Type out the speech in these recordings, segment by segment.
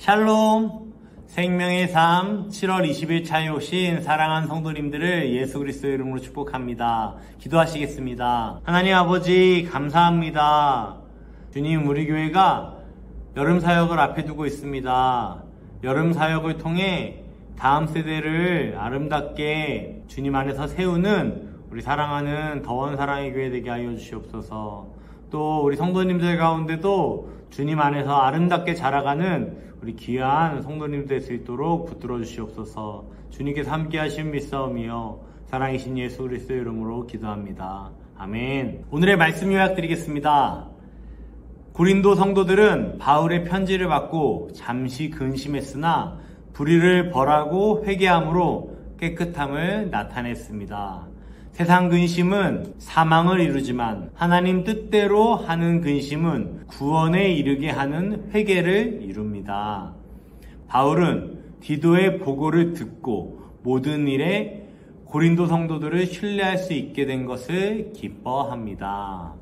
샬롬! 생명의 삶 7월 20일 차에 오신 사랑하는 성도님들을 예수 그리스도의 이름으로 축복합니다. 기도하시겠습니다. 하나님 아버지 감사합니다. 주님, 우리 교회가 여름 사역을 앞에 두고 있습니다. 여름 사역을 통해 다음 세대를 아름답게 주님 안에서 세우는 우리 사랑하는 더원 사랑의 교회 되게 하여 주시옵소서. 또 우리 성도님들 가운데도 주님 안에서 아름답게 자라가는 우리 귀한 성도님 될 수 있도록 붙들어 주시옵소서. 주님께서 함께 하신 믿사오며 사랑이신 예수 그리스도의 이름으로 기도합니다. 아멘. 오늘의 말씀 요약 드리겠습니다. 고린도 성도들은 바울의 편지를 받고 잠시 근심했으나 불의를 벌하고 회개함으로 깨끗함을 나타냈습니다. 세상 근심은 사망을 이루지만 하나님 뜻대로 하는 근심은 구원에 이르게 하는 회개를 이룹니다. 바울은 디도의 보고를 듣고 모든 일에 고린도 성도들을 신뢰할 수 있게 된 것을 기뻐합니다.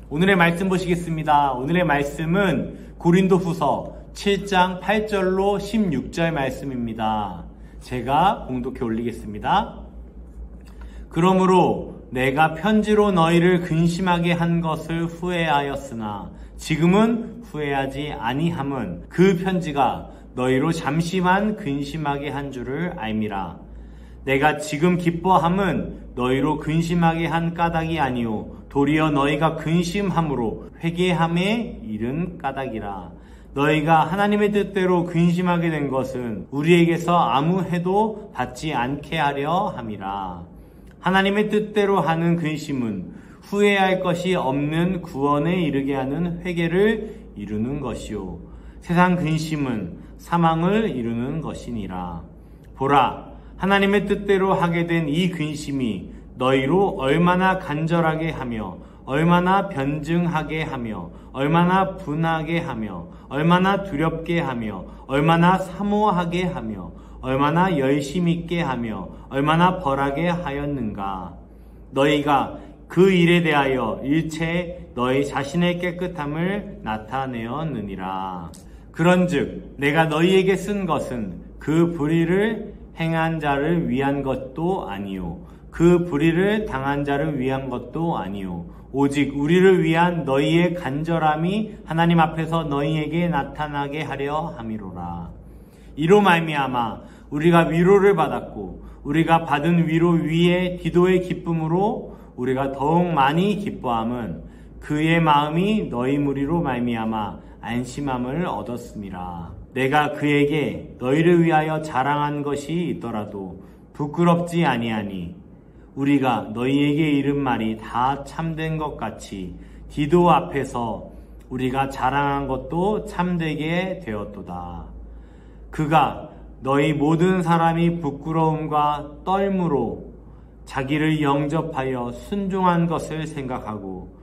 오늘의 말씀 보시겠습니다. 오늘의 말씀은 고린도후서 7장 8절로 16절 말씀입니다. 제가 봉독해 올리겠습니다. 그러므로 내가 편지로 너희를 근심하게 한 것을 후회하였으나 지금은 후회하지 아니함은 그 편지가 너희로 잠시만 근심하게 한 줄을 알미라. 내가 지금 기뻐함은 너희로 근심하게 한 까닭이 아니오 도리어 너희가 근심함으로 회개함에 이른 까닭이라. 너희가 하나님의 뜻대로 근심하게 된 것은 우리에게서 아무 해도 받지 않게 하려 함이라. 하나님의 뜻대로 하는 근심은 후회할 것이 없는 구원에 이르게 하는 회개를 이루는 것이요 세상 근심은 사망을 이루는 것이니라. 보라, 하나님의 뜻대로 하게 된 이 근심이 너희로 얼마나 간절하게 하며 얼마나 변증하게 하며 얼마나 분하게 하며 얼마나 두렵게 하며 얼마나 사모하게 하며 얼마나 열심 있게 하며 얼마나 벌하게 하였는가. 너희가 그 일에 대하여 일체 너희 자신의 깨끗함을 나타내었느니라. 그런즉 내가 너희에게 쓴 것은 그 불의를 행한 자를 위한 것도 아니요 그 불의를 당한 자를 위한 것도 아니요 오직 우리를 위한 너희의 간절함이 하나님 앞에서 너희에게 나타나게 하려 함이로라. 이로 말미암아 우리가 위로를 받았고 우리가 받은 위로 위에 디도의 기쁨으로 우리가 더욱 많이 기뻐함은 그의 마음이 너희 무리로 말미암아 안심함을 얻었음이라. 내가 그에게 너희를 위하여 자랑한 것이 있더라도 부끄럽지 아니하니 우리가 너희에게 이른 말이 다 참된 것 같이 디도 앞에서 우리가 자랑한 것도 참되게 되었도다. 그가 너희 모든 사람이 부끄러움과 떨므로 자기를 영접하여 순종한 것을 생각하고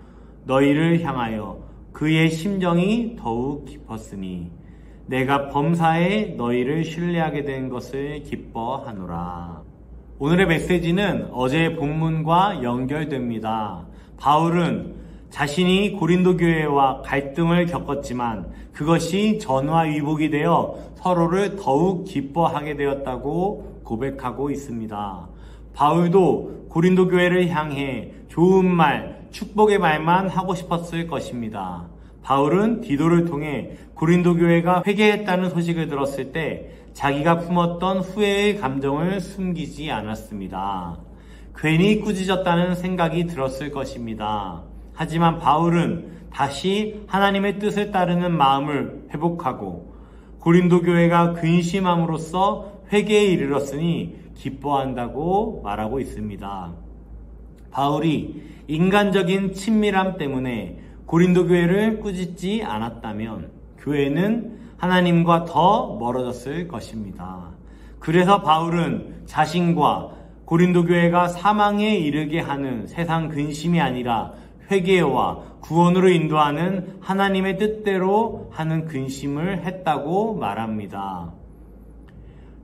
너희를 향하여 그의 심정이 더욱 깊었으니 내가 범사에 너희를 신뢰하게 된 것을 기뻐하노라. 오늘의 메시지는 어제의 본문과 연결됩니다. 바울은 자신이 고린도 교회와 갈등을 겪었지만 그것이 전화위복이 되어 서로를 더욱 기뻐하게 되었다고 고백하고 있습니다. 바울도 고린도 교회를 향해 좋은 말, 축복의 말만 하고 싶었을 것입니다. 바울은 디도를 통해 고린도 교회가 회개했다는 소식을 들었을 때 자기가 품었던 후회의 감정을 숨기지 않았습니다. 괜히 꾸짖었다는 생각이 들었을 것입니다. 하지만 바울은 다시 하나님의 뜻을 따르는 마음을 회복하고 고린도 교회가 근심함으로써 회개에 이르렀으니 기뻐한다고 말하고 있습니다. 바울이 인간적인 친밀함 때문에 고린도 교회를 꾸짖지 않았다면 교회는 하나님과 더 멀어졌을 것입니다. 그래서 바울은 자신과 고린도 교회가 사망에 이르게 하는 세상 근심이 아니라 회개와 구원으로 인도하는 하나님의 뜻대로 하는 근심을 했다고 말합니다.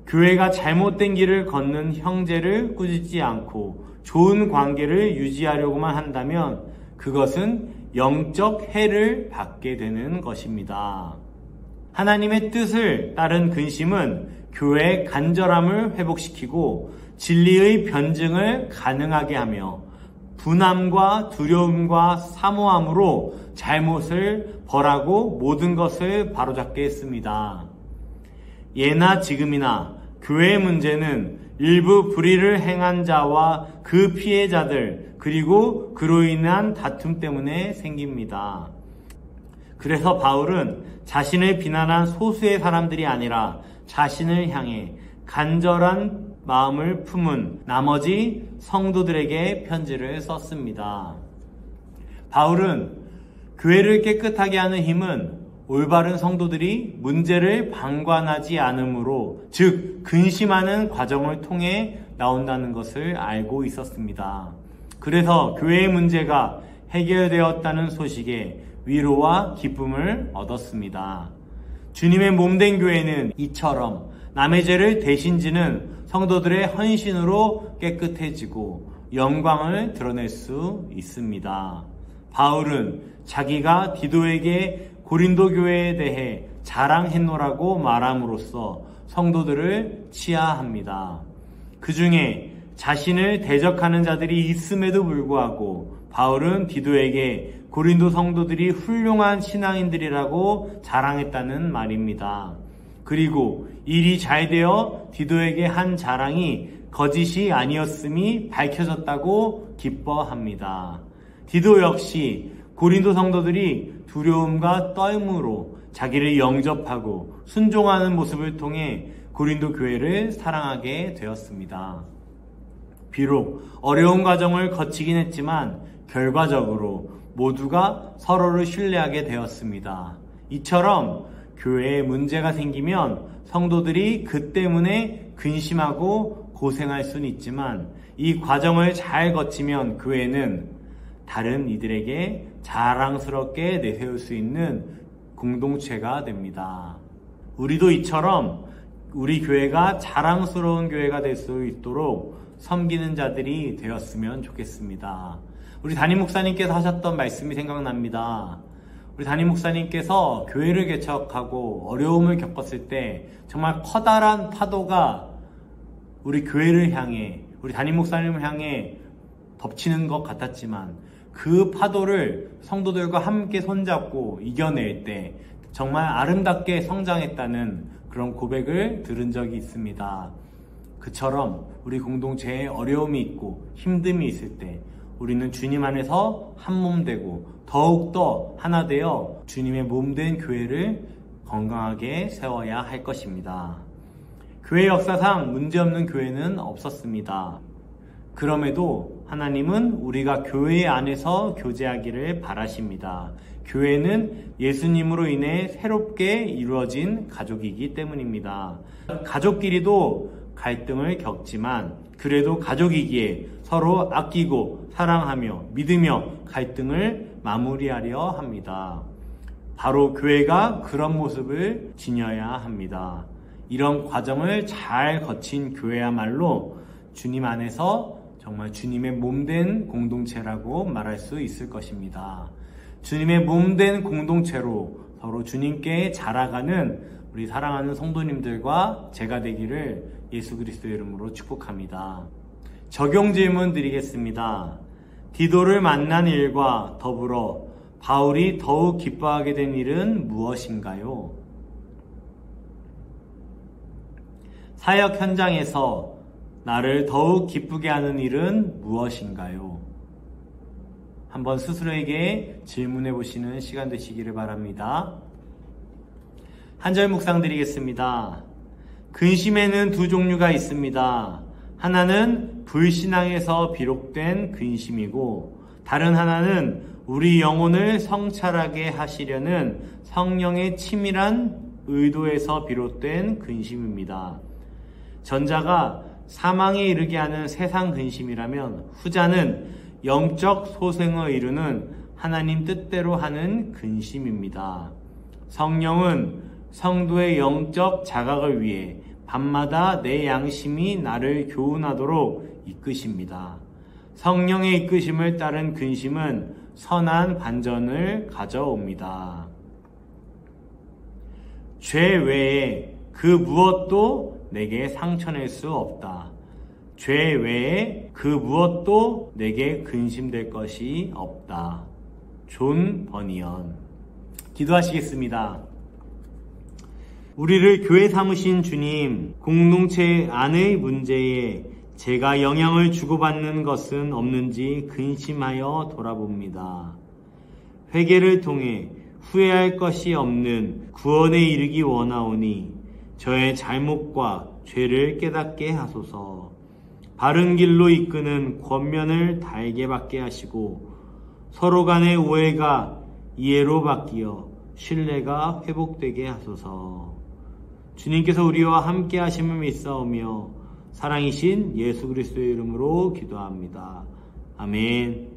교회가 잘못된 길을 걷는 형제를 꾸짖지 않고 좋은 관계를 유지하려고만 한다면 그것은 영적 해를 받게 되는 것입니다. 하나님의 뜻을 따른 근심은 교회의 간절함을 회복시키고 진리의 변증을 가능하게 하며 분함과 두려움과 사모함으로 잘못을 벌하고 모든 것을 바로잡게 했습니다. 예나 지금이나 교회의 문제는 일부 불의를 행한 자와 그 피해자들 그리고 그로 인한 다툼 때문에 생깁니다. 그래서 바울은 자신을 비난한 소수의 사람들이 아니라 자신을 향해 간절한 마음을 품은 나머지 성도들에게 편지를 썼습니다. 바울은 교회를 깨끗하게 하는 힘은 올바른 성도들이 문제를 방관하지 않으므로, 즉 근심하는 과정을 통해 나온다는 것을 알고 있었습니다. 그래서 교회의 문제가 해결되었다는 소식에 위로와 기쁨을 얻었습니다. 주님의 몸된 교회는 이처럼 남의 죄를 대신 지는 성도들의 헌신으로 깨끗해지고 영광을 드러낼 수 있습니다. 바울은 자기가 디도에게 고린도 교회에 대해 자랑했노라고 말함으로써 성도들을 치하합니다. 그 중에 자신을 대적하는 자들이 있음에도 불구하고 바울은 디도에게 고린도 성도들이 훌륭한 신앙인들이라고 자랑했다는 말입니다. 그리고 일이 잘 되어 디도에게 한 자랑이 거짓이 아니었음이 밝혀졌다고 기뻐합니다. 디도 역시 고린도 성도들이 두려움과 떨므로 자기를 영접하고 순종하는 모습을 통해 고린도 교회를 사랑하게 되었습니다. 비록 어려운 과정을 거치긴 했지만 결과적으로 모두가 서로를 신뢰하게 되었습니다. 이처럼 교회에 문제가 생기면 성도들이 그 때문에 근심하고 고생할 수는 있지만 이 과정을 잘 거치면 교회는 다른 이들에게 자랑스럽게 내세울 수 있는 공동체가 됩니다. 우리도 이처럼 우리 교회가 자랑스러운 교회가 될 수 있도록 섬기는 자들이 되었으면 좋겠습니다. 우리 담임 목사님께서 하셨던 말씀이 생각납니다. 우리 담임 목사님께서 교회를 개척하고 어려움을 겪었을 때 정말 커다란 파도가 우리 교회를 향해, 우리 담임 목사님을 향해 덮치는 것 같았지만 그 파도를 성도들과 함께 손잡고 이겨낼 때 정말 아름답게 성장했다는 그런 고백을 들은 적이 있습니다. 그처럼 우리 공동체에 어려움이 있고 힘듦이 있을 때 우리는 주님 안에서 한 몸 되고 더욱더 하나 되어 주님의 몸된 교회를 건강하게 세워야 할 것입니다. 교회 역사상 문제없는 교회는 없었습니다. 그럼에도 하나님은 우리가 교회 안에서 교제하기를 바라십니다. 교회는 예수님으로 인해 새롭게 이루어진 가족이기 때문입니다. 가족끼리도 갈등을 겪지만 그래도 가족이기에 서로 아끼고 사랑하며 믿으며 갈등을 마무리하려 합니다. 바로 교회가 그런 모습을 지녀야 합니다. 이런 과정을 잘 거친 교회야말로 주님 안에서 정말 주님의 몸된 공동체라고 말할 수 있을 것입니다. 주님의 몸된 공동체로 서로 주님께 자라가는 우리 사랑하는 성도님들과 제가 되기를 예수 그리스도의 이름으로 축복합니다. 적용 질문 드리겠습니다. 디도를 만난 일과 더불어 바울이 더욱 기뻐하게 된 일은 무엇인가요? 사역 현장에서 나를 더욱 기쁘게 하는 일은 무엇인가요? 한번 스스로에게 질문해 보시는 시간 되시기를 바랍니다. 한 절 묵상 드리겠습니다. 근심에는 두 종류가 있습니다. 하나는 불신앙에서 비롯된 근심이고 다른 하나는 우리 영혼을 성찰하게 하시려는 성령의 치밀한 의도에서 비롯된 근심입니다. 전자가 사망에 이르게 하는 세상 근심이라면 후자는 영적 소생을 이루는 하나님 뜻대로 하는 근심입니다. 성령은 성도의 영적 자각을 위해 밤마다 내 양심이 나를 교훈하도록 이끄십니다. 성령의 이끄심을 따른 근심은 선한 반전을 가져옵니다. 죄 외에 그 무엇도 내게 상처낼 수 없다. 죄 외에 그 무엇도 내게 근심될 것이 없다. 존 버니언. 기도하시겠습니다. 우리를 교회 삼으신 주님, 공동체 안의 문제에 제가 영향을 주고받는 것은 없는지 근심하여 돌아봅니다. 회개를 통해 후회할 것이 없는 구원에 이르기 원하오니 저의 잘못과 죄를 깨닫게 하소서. 바른 길로 이끄는 권면을 달게 받게 하시고 서로 간의 오해가 이해로 바뀌어 신뢰가 회복되게 하소서. 주님께서 우리와 함께 하심을 믿사오며 사랑이신 예수 그리스도의 이름으로 기도합니다. 아멘.